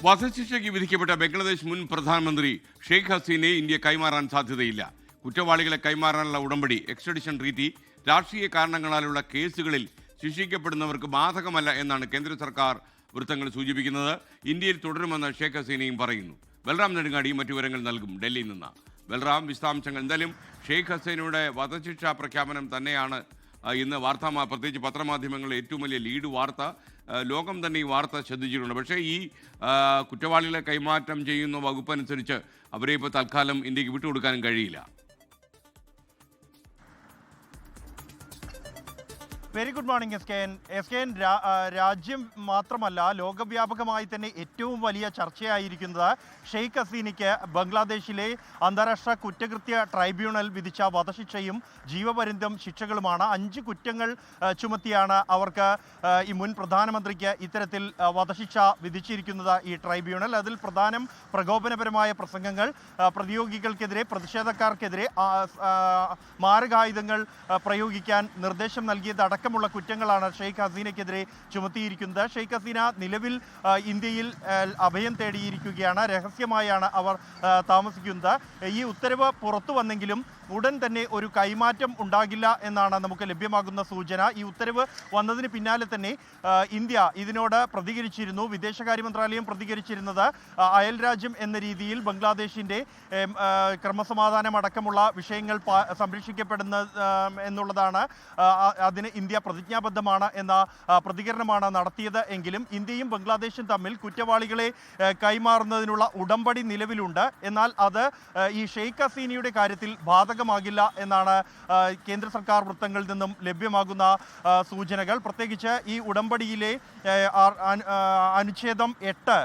വധശിക്ഷയ്ക്ക് വിധിക്കപ്പെട്ട ബംഗ്ലാദേശ് മുൻ പ്രധാനമന്ത്രി ഷെയ്ഖ് ഹസീനയെ ഇന്ത്യ കൈമാറാൻ സാധ്യതയില്ല. കുറ്റവാളികളെ കൈമാറാനുള്ള ഉടമ്പടി എക്സ്ട്രഡിഷൻ ട്രീറ്റി രാഷ്ട്രീയ കാരണങ്ങളാലുള്ള കേസുകളിൽ ശിക്ഷിക്കപ്പെടുന്നവർക്ക് ബാധകമല്ല എന്നാണ് കേന്ദ്ര സർക്കാർ വൃത്തങ്ങൾ സൂചിപ്പിക്കുന്നത്. ഇന്ത്യയിൽ തുടരുമെന്ന് ഷെയ്ഖ് ഹസീനയും പറയുന്നു. ബൽറാം നെടുങ്ങാടി മറ്റു വിവരങ്ങൾ നൽകും ഡൽഹിയിൽ നിന്ന്. ബൽറാം, വിശദാംശങ്ങൾ. എന്തായാലും ഷെയ്ഖ് ഹസീനയുടെ വധശിക്ഷാ പ്രഖ്യാപനം തന്നെയാണ് ഇന്ന് പ്രത്യേകിച്ച് പത്രമാധ്യമങ്ങളിൽ ഏറ്റവും വലിയ ലീഡ് വാർത്ത. ലോകം തന്നെ ഈ വാർത്ത ശ്രദ്ധിച്ചിട്ടുണ്ട്. പക്ഷേ ഈ കുറ്റവാളികളെ കൈമാറ്റം ചെയ്യുന്ന വകുപ്പ് അനുസരിച്ച് അവരെ ഇപ്പോൾ തൽക്കാലം ഇന്ത്യക്ക് വിട്ടുകൊടുക്കാനും കഴിയില്ല. Very good morning S K N. രാജ്യം മാത്രമല്ല, ലോകവ്യാപകമായി തന്നെ ഏറ്റവും വലിയ ചർച്ചയായിരിക്കുന്നത് ഷെയ്ഖ് ഹസീനയ്ക്ക് ബംഗ്ലാദേശിലെ അന്താരാഷ്ട്ര കുറ്റകൃത്യ ട്രൈബ്യൂണൽ വിധിച്ച വധശിക്ഷയും ജീവപര്യന്തം ശിക്ഷകളുമാണ്. 5 കുറ്റങ്ങൾ ചുമത്തിയാണ് അവർക്ക് ഈ മുൻ പ്രധാനമന്ത്രിക്ക് ഇത്തരത്തിൽ വധശിക്ഷ വിധിച്ചിരിക്കുന്നത് ഈ ട്രൈബ്യൂണൽ. അതിൽ പ്രധാനം പ്രകോപനപരമായ പ്രസംഗങ്ങൾ, പ്രതിയോഗികൾക്കെതിരെ, പ്രതിഷേധക്കാർക്കെതിരെ മാരകായുധങ്ങൾ പ്രയോഗിക്കാൻ നിർദ്ദേശം നൽകിയതടക്കം ുള്ള കുറ്റങ്ങളാണ് ഷെയ്ഖ് ഹസീനയ്ക്കെതിരെ ചുമത്തിയിരിക്കുന്നത്. ഷെയ്ഖ് ഹസീന നിലവിൽ ഇന്ത്യയിൽ അഭയം തേടിയിരിക്കുകയാണ്. രഹസ്യമായാണ് അവർ താമസിക്കുന്നത്. ഈ ഉത്തരവ് പുറത്തു വന്നെങ്കിലും ഉടൻ തന്നെ ഒരു കൈമാറ്റം ഉണ്ടാകില്ല എന്നാണ് നമുക്ക് ലഭ്യമാകുന്ന സൂചന. ഈ ഉത്തരവ് വന്നതിന് പിന്നാലെ തന്നെ ഇന്ത്യ ഇതിനോട് പ്രതികരിച്ചിരുന്നു. വിദേശകാര്യ മന്ത്രാലയം പ്രതികരിച്ചിരുന്നത് അയൽരാജ്യം എന്ന രീതിയിൽ ബംഗ്ലാദേശിൻ്റെ ക്രമസമാധാനം അടക്കമുള്ള വിഷയങ്ങൾ സംരക്ഷിക്കപ്പെടുന്ന എന്നുള്ളതാണ്. അതിന് ഇന്ത്യ പ്രതിജ്ഞാബദ്ധമാണ് എന്ന പ്രതികരണമാണ് നടത്തിയത്. എങ്കിലും ഇന്ത്യയും ബംഗ്ലാദേശും തമ്മിൽ കുറ്റവാളികളെ കൈമാറുന്നതിനുള്ള ഉടമ്പടി നിലവിലുണ്ട്. എന്നാൽ അത് ഈ ഷെയ്ഖ് ഹസീനയുടെ കാര്യത്തിൽ ബാധകമാകില്ല എന്നാണ് കേന്ദ്ര സർക്കാർ വൃത്തങ്ങളിൽ നിന്നും ലഭ്യമാകുന്ന സൂചനകൾ. പ്രത്യേകിച്ച് ഈ ഉടമ്പടിയിലെ അനുച്ഛേദം 8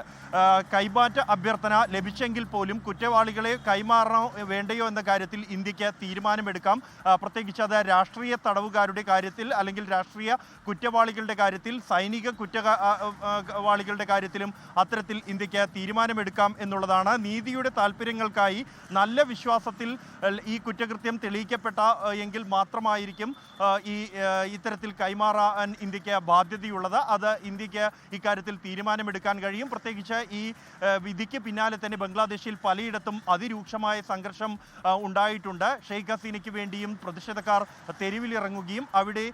കൈമാറ്റ അഭ്യർത്ഥന ലഭിച്ചെങ്കിൽ പോലും കുറ്റവാളികളെ കൈമാറണോ വേണ്ടയോ എന്ന കാര്യത്തിൽ ഇന്ത്യക്ക് തീരുമാനമെടുക്കാം. പ്രത്യേകിച്ച് അത് രാഷ്ട്രീയ തടവുകാരുടെ കാര്യത്തിൽ അല്ലെങ്കിൽ രാഷ്ട്രീയ കുറ്റവാളികളുടെ കാര്യത്തിൽ, സൈനിക കുറ്റവാളികളുടെ കാര്യത്തിലും അത്തരത്തിൽ ഇന്ത്യക്ക് തീരുമാനമെടുക്കാം എന്നുള്ളതാണ്. നീതിയുടെ താല്പര്യങ്ങൾക്കായി നല്ല വിശ്വാസത്തിൽ ഈ കുറ്റകൃത്യം തെളിയിക്കപ്പെട്ട എങ്കിൽ മാത്രമായിരിക്കും ഇത്തരത്തിൽ കൈമാറാൻ ഇന്ത്യക്ക് ബാധ്യതയുള്ളത്. അത് ഇന്ത്യക്ക് ഇക്കാര്യത്തിൽ തീരുമാനമെടുക്കാൻ കഴിയും. പ്രത്യേകിച്ച് ഈ വിധിക്ക് പിന്നാലെ തന്നെ ബംഗ്ലാദേശിൽ പലയിടത്തും അതിരൂക്ഷമായ സംഘർഷം ഉണ്ടായിട്ടുണ്ട്. ഷെയ്ഖ് ഹസീനയ്ക്ക് വേണ്ടിയും പ്രതിഷേധക്കാർ തെരുവിലിറങ്ങുകയും അവിടെ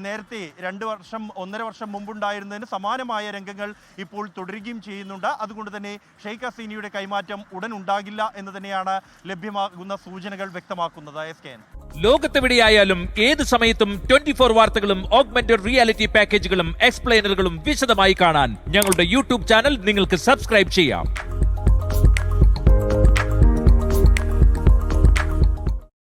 നേരത്തെ 1.5 വർഷം മുമ്പുണ്ടായിരുന്നതിന് സമാനമായ രംഗങ്ങൾ ഇപ്പോൾ തുടരുകയും ചെയ്യുന്നുണ്ട്. അതുകൊണ്ട് തന്നെ ഷെയ്ഖ് ഹസീനയുടെ കൈമാറ്റം ഉടൻ ഉണ്ടാകില്ല എന്ന് തന്നെയാണ് ലഭ്യമാകുന്ന സൂചനകൾ വ്യക്തമാക്കുന്നത്. ലോകത്തെവിടെയായാലും ഏത് സമയത്തും 24 വാർത്തകളും ഓഗ്മെന്റഡ് റിയാലിറ്റി പാക്കേജുകളും എക്സ്പ്ലെയിനറുകളും വിശദമായി കാണാൻ ഞങ്ങളുടെ യൂട്യൂബ് ചാനൽ നിങ്ങൾക്ക് സബ്സ്ക്രൈബ് ചെയ്യാം.